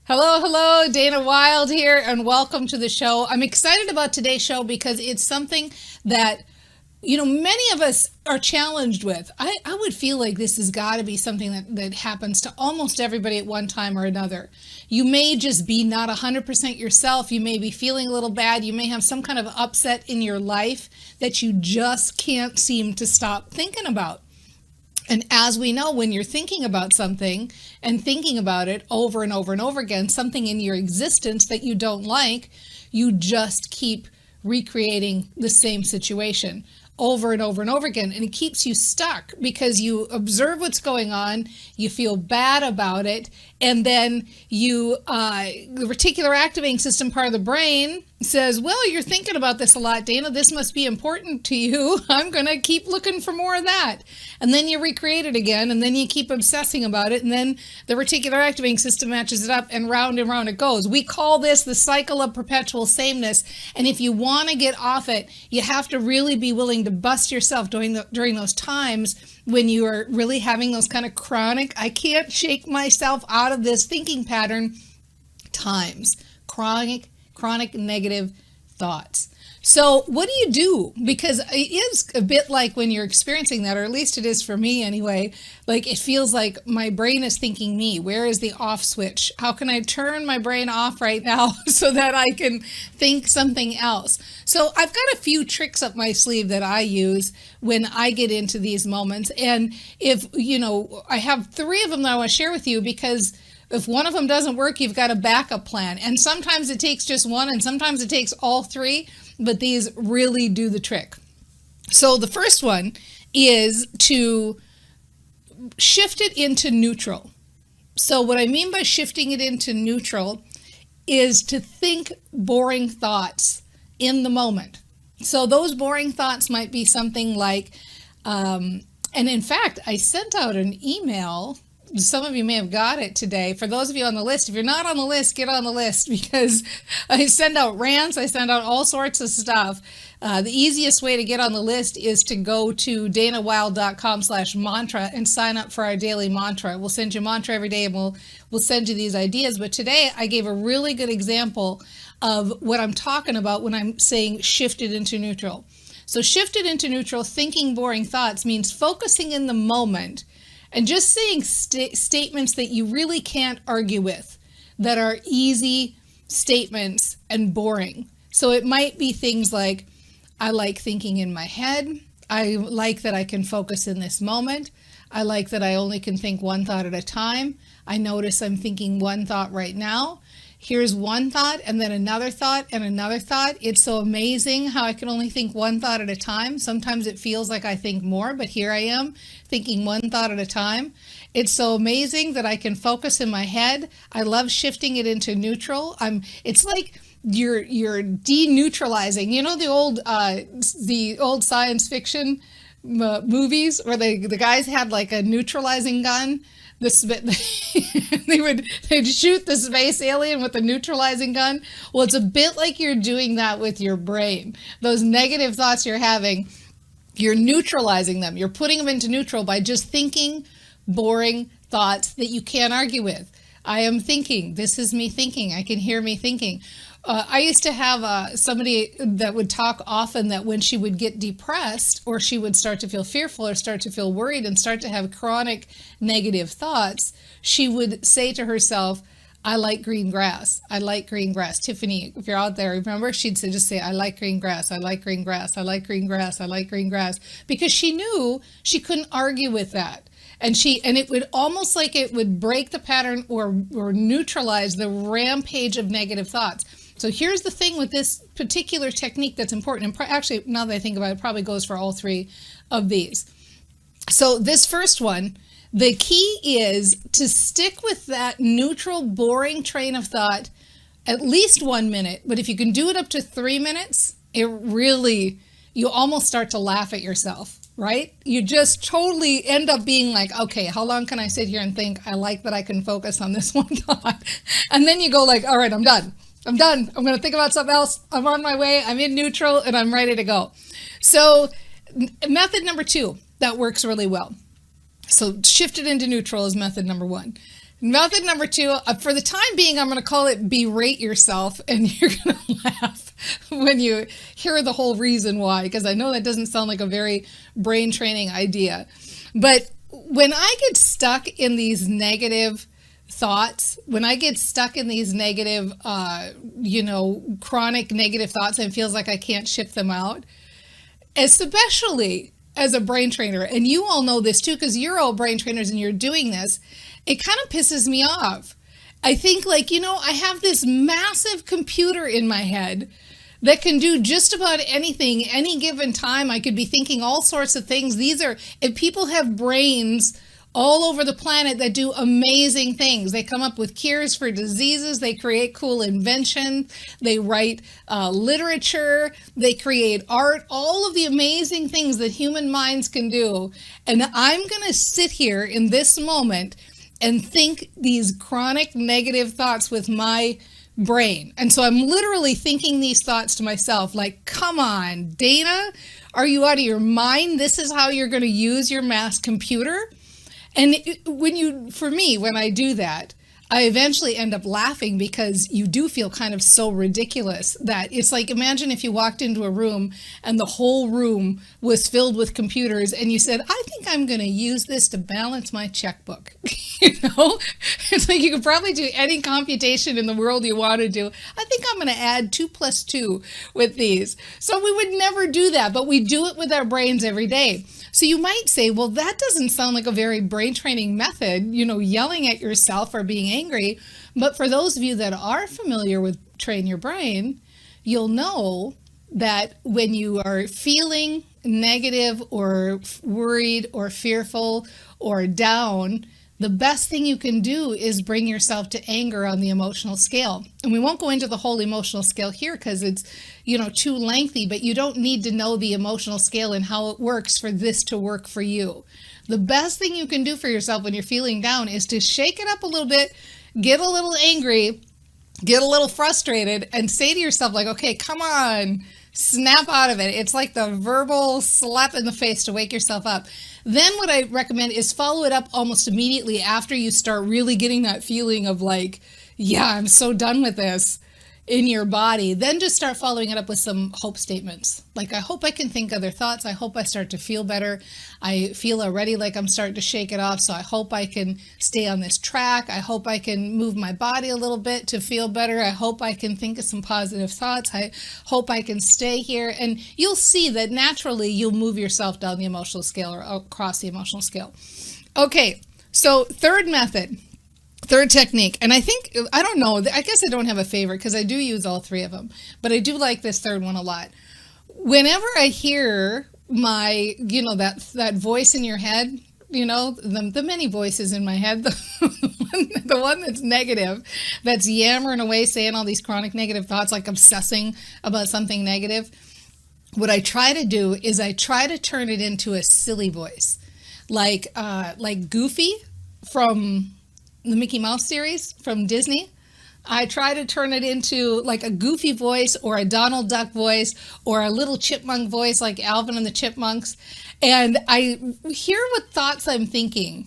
Hello, hello, Dana Wilde here, and welcome to the show. I'm excited about today's show because it's something that, many of us are challenged with. I would feel like this has got to be something that happens to almost everybody at one time or another. You may just be not 100% yourself. You may be feeling a little bad. You may have some kind of upset in your life that you just can't seem to stop thinking about. And as we know, when you're thinking about something and thinking about it over and over and over again, something in your existence that you don't like, you just keep recreating the same situation over and over and over again. And it keeps you stuck because you observe what's going on, you feel bad about it, and then the reticular activating system part of the brain says, well, you're thinking about this a lot, Dana. This must be important to you. I'm going to keep looking for more of that. And then you recreate it again, and then you keep obsessing about it, and then the reticular activating system matches it up, and round it goes. We call this the cycle of perpetual sameness. And if you want to get off it, you have to really be willing to bust yourself during those times when you are really having those kind of chronic, I can't shake myself out of this thinking pattern times. Chronic negative thoughts. So what do you do? Because it is a bit like when you're experiencing that, or at least it is for me anyway, like it feels like my brain is thinking me. Where is the off switch? How can I turn my brain off right now so that I can think something else? So I've got a few tricks up my sleeve that I use when I get into these moments. And if, I have three of them that I want to share with you because if one of them doesn't work, you've got a backup plan. And sometimes it takes just one and sometimes it takes all three, but these really do the trick. So the first one is to shift it into neutral. So what I mean by shifting it into neutral is to think boring thoughts in the moment. So those boring thoughts might be something like, and in fact, I sent out an email. Some of you may have got it today. For those of you on the list, if you're not on the list, get on the list because I send out rants. I send out all sorts of stuff. The easiest way to get on the list is to go to danawilde.com/mantra and sign up for our daily mantra. We'll send you a mantra every day and we'll send you these ideas. But today I gave a really good example of what I'm talking about when I'm saying shift it into neutral. So shift it into neutral, thinking boring thoughts means focusing in the moment and just saying statements that you really can't argue with, that are easy statements and boring. So it might be things like, I like thinking in my head. I like that I can focus in this moment. I like that I only can think one thought at a time. I notice I'm thinking one thought right now. Here's one thought and then another thought and another thought. It's so amazing how I can only think one thought at a time. Sometimes it feels like I think more, but here I am thinking one thought at a time. It's so amazing that I can focus in my head. I love shifting it into neutral. It's like you're deneutralizing. You know the old science fiction movies where the guys had like a neutralizing gun. They'd shoot the space alien with a neutralizing gun. Well, it's a bit like you're doing that with your brain. Those negative thoughts you're having, you're neutralizing them. You're putting them into neutral by just thinking boring thoughts that you can't argue with. I am thinking. This is me thinking. I can hear me thinking. I used to have somebody that would talk often that when she would get depressed or she would start to feel fearful or start to feel worried and start to have chronic negative thoughts, she would say to herself, I like green grass. I like green grass. Tiffany, if you're out there, remember, she'd just say, I like green grass. I like green grass. I like green grass. I like green grass. Because she knew she couldn't argue with that. And it would almost like it would break the pattern or neutralize the rampage of negative thoughts. So here's the thing with this particular technique that's important. And actually, now that I think about it, it probably goes for all three of these. So this first one, the key is to stick with that neutral, boring train of thought at least 1 minute. But if you can do it up to 3 minutes, you almost start to laugh at yourself, right? You just totally end up being like, okay, how long can I sit here and think? I like that I can focus on this one thought. And then you go like, all right, I'm done. I'm going to think about something else. I'm on my way. I'm in neutral and I'm ready to go. So method number 2 that works really well. So shift it into neutral is method number 1. Method number two, for the time being, I'm going to call it berate yourself, and you're going to laugh when you hear the whole reason why, because I know that doesn't sound like a very brain training idea. But when I get stuck in these negative thoughts, when I get stuck in these negative, chronic negative thoughts and feels like I can't shift them out, especially as a brain trainer, and you all know this too, because you're all brain trainers and you're doing this, it kind of pisses me off. I think I have this massive computer in my head that can do just about anything, any given time. I could be thinking all sorts of things. If people have brains all over the planet that do amazing things. They come up with cures for diseases. They create cool inventions. They write literature. They create art. All of the amazing things that human minds can do. And I'm going to sit here in this moment and think these chronic negative thoughts with my brain. And so I'm literally thinking these thoughts to myself, like, come on, Dana, are you out of your mind? This is how you're going to use your mass computer? And when I do that, I eventually end up laughing, because you do feel kind of so ridiculous that it's like, imagine if you walked into a room and the whole room was filled with computers and you said, I think I'm going to use this to balance my checkbook. It's like you could probably do any computation in the world you want to do. I think I'm going to add 2 + 2 with these. So we would never do that, but we do it with our brains every day. So you might say, well, that doesn't sound like a very brain training method, yelling at yourself or being angry. But for those of you that are familiar with Train Your Brain, you'll know that when you are feeling negative or worried or fearful or down, the best thing you can do is bring yourself to anger on the emotional scale. And we won't go into the whole emotional scale here because it's, too lengthy, but you don't need to know the emotional scale and how it works for this to work for you. The best thing you can do for yourself when you're feeling down is to shake it up a little bit, get a little angry, get a little frustrated, and say to yourself, like, okay, come on, snap out of it. It's like the verbal slap in the face to wake yourself up. Then what I recommend is follow it up almost immediately after you start really getting that feeling of like, yeah, I'm so done with this in your body. Then just start following it up with some hope statements. Like, I hope I can think other thoughts. I hope I start to feel better. I feel already like I'm starting to shake it off. So I hope I can stay on this track. I hope I can move my body a little bit to feel better. I hope I can think of some positive thoughts. I hope I can stay here. And you'll see that naturally you'll move yourself down the emotional scale or across the emotional scale. Okay, so third technique, and I don't know, I guess I don't have a favorite because I do use all three of them, but I do like this third one a lot. Whenever I hear my, that voice in your head, the many voices in my head, the one that's negative, that's yammering away, saying all these chronic negative thoughts, like obsessing about something negative, what I try to do is I try to turn it into a silly voice, like Goofy from the Mickey Mouse series from Disney. I try to turn it into like a Goofy voice or a Donald Duck voice or a little chipmunk voice like Alvin and the Chipmunks. And I hear what thoughts I'm thinking,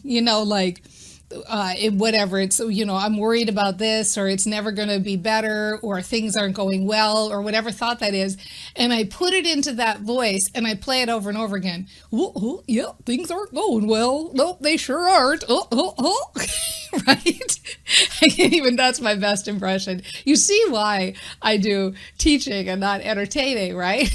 whatever it's, I'm worried about this, or it's never going to be better, or things aren't going well, or whatever thought that is. And I put it into that voice and I play it over and over again. Yeah, things aren't going well. Nope, they sure aren't. Right? That's my best impression. You see why I do teaching and not entertaining, right?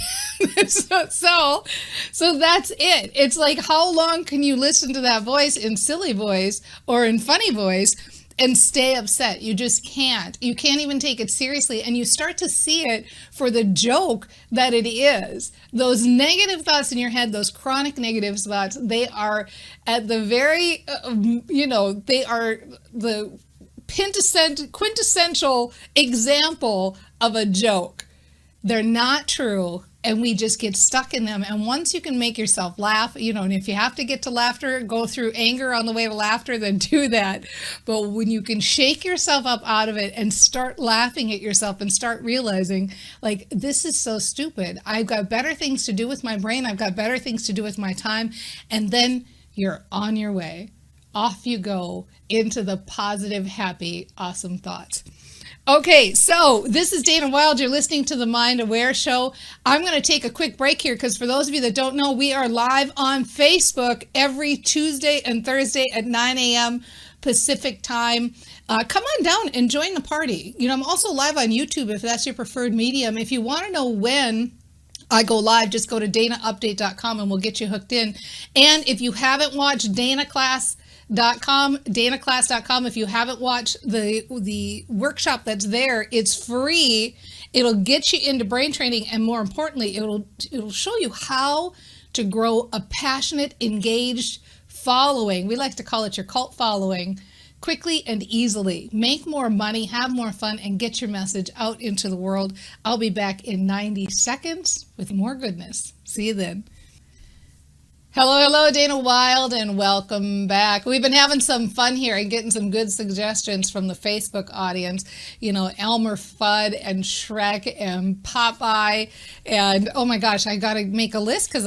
So that's it. It's like, how long can you listen to that voice in silly voice or in funny voice and stay upset? You just can't. You can't even take it seriously. And you start to see it for the joke that it is. Those negative thoughts in your head, those chronic negative thoughts, they are at the very, they are the quintessential example of a joke. They're not true. And we just get stuck in them. And once you can make yourself laugh, and if you have to get to laughter, go through anger on the way to laughter, then do that. But when you can shake yourself up out of it and start laughing at yourself and start realizing, like, this is so stupid. I've got better things to do with my brain. I've got better things to do with my time. And then you're on your way. off you go into the positive, happy, awesome thoughts. Okay, so this is Dana Wilde. You're listening to the Mind Aware Show. I'm going to take a quick break here because for those of you that don't know, we are live on Facebook every Tuesday and Thursday at 9 a.m. Pacific time. Come on down and join the party. I'm also live on YouTube if that's your preferred medium. If you want to know when I go live, just go to danaupdate.com and we'll get you hooked in. And if you haven't watched danaclass.com, if you haven't watched the workshop that's there, it's free. It'll get you into brain training, and more importantly, it'll show you how to grow a passionate, engaged following. We like to call it your cult following, quickly and easily. Make more money, have more fun, and get your message out into the world. I'll be back in 90 seconds with more goodness. See you then. Hello, Dana Wilde, and welcome back. We've been having some fun here and getting some good suggestions from the Facebook audience. Elmer Fudd and Shrek and Popeye, and oh my gosh, I got to make a list because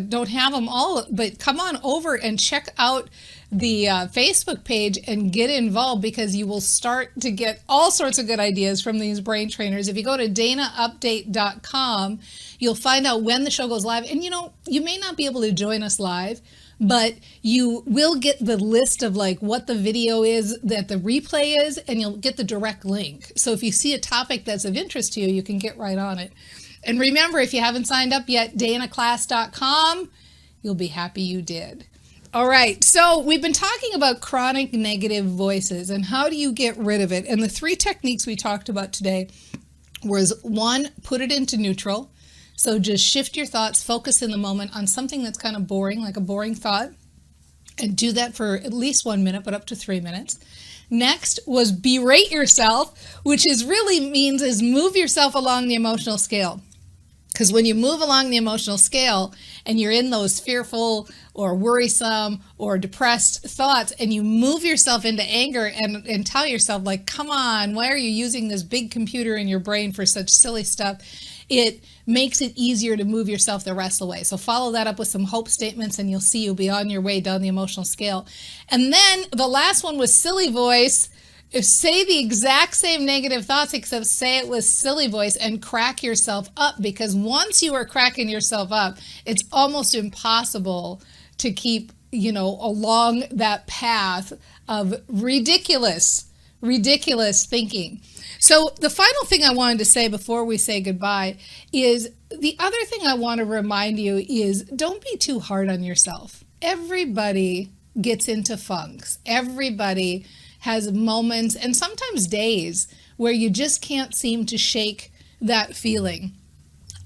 don't have them all. But come on over and check out the Facebook page and get involved, because you will start to get all sorts of good ideas from these brain trainers. If you go to danaupdate.com, you'll find out when the show goes live. And you may not be able to join us live, but you will get the list of what the video is, that the replay is, and you'll get the direct link. So if you see a topic that's of interest to you, you can get right on it. And remember, if you haven't signed up yet, danaclass.com, you'll be happy you did. All right, so we've been talking about chronic negative voices and how do you get rid of it. And the 3 techniques we talked about today was 1, put it into neutral. So just shift your thoughts, focus in the moment on something that's kind of boring, like a boring thought, and do that for at least 1 minute, but up to 3 minutes. Next was berate yourself, which is move yourself along the emotional scale. Because when you move along the emotional scale and you're in those fearful or worrisome or depressed thoughts, and you move yourself into anger and tell yourself, come on, why are you using this big computer in your brain for such silly stuff? It makes it easier to move yourself the rest of the way. So follow that up with some hope statements and you'll see you'll be on your way down the emotional scale. And then the last one was silly voice. Say the exact same negative thoughts, except say it with silly voice and crack yourself up, because once you are cracking yourself up, it's almost impossible to keep, along that path of ridiculous thinking. So the final thing I wanted to say before we say goodbye is the other thing I want to remind you is don't be too hard on yourself. Everybody gets into funks. Everybody has moments and sometimes days where you just can't seem to shake that feeling.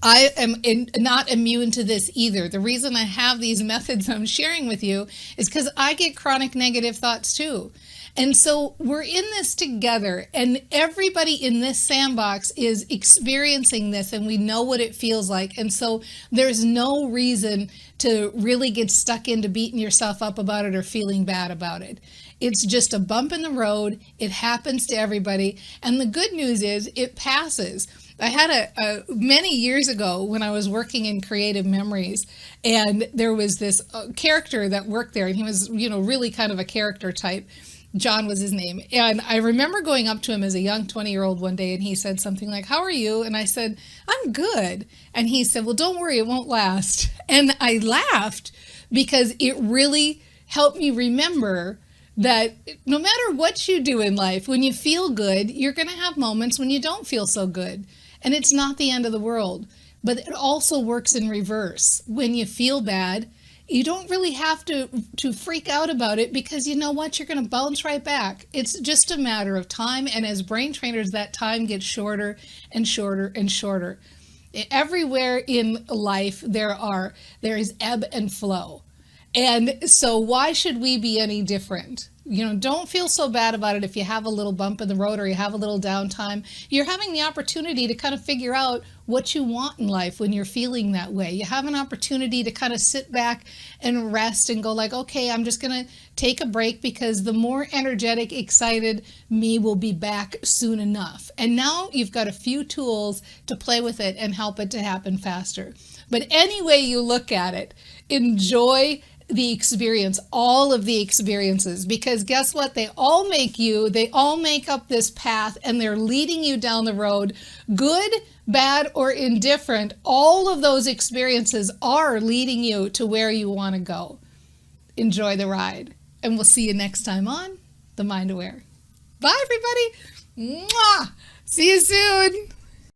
I am not immune to this either. The reason I have these methods I'm sharing with you is because I get chronic negative thoughts too. And so we're in this together, and everybody in this sandbox is experiencing this, and we know what it feels like. And so there's no reason to really get stuck into beating yourself up about it or feeling bad about it. It's just a bump in the road. It happens to everybody. And the good news is it passes. I had many years ago when I was working in Creative Memories, and there was this character that worked there, and he was, really kind of a character type. John was his name. And I remember going up to him as a young 20-year-old one day, and he said something like, "How are you?" And I said, "I'm good." And he said, "Well, don't worry, it won't last." And I laughed because it really helped me remember that no matter what you do in life, when you feel good, you're going to have moments when you don't feel so good. And it's not the end of the world. But it also works in reverse. When you feel bad, you don't really have to freak out about it, because you know what? You're going to bounce right back. It's just a matter of time. And as brain trainers, that time gets shorter and shorter and shorter. Everywhere in life, there is ebb and flow. And so why should we be any different? Don't feel so bad about it if you have a little bump in the road or you have a little downtime. You're having the opportunity to kind of figure out what you want in life when you're feeling that way. You have an opportunity to kind of sit back and rest and go like, okay, I'm just going to take a break because the more energetic, excited me will be back soon enough. And now you've got a few tools to play with it and help it to happen faster. But any way you look at it, enjoy the experience, all of the experiences, because guess what? They all make up this path, and they're leading you down the road. Good, bad, or indifferent, all of those experiences are leading you to where you want to go. Enjoy the ride, and we'll see you next time on The Mind Aware. Bye, everybody. Mwah! See you soon.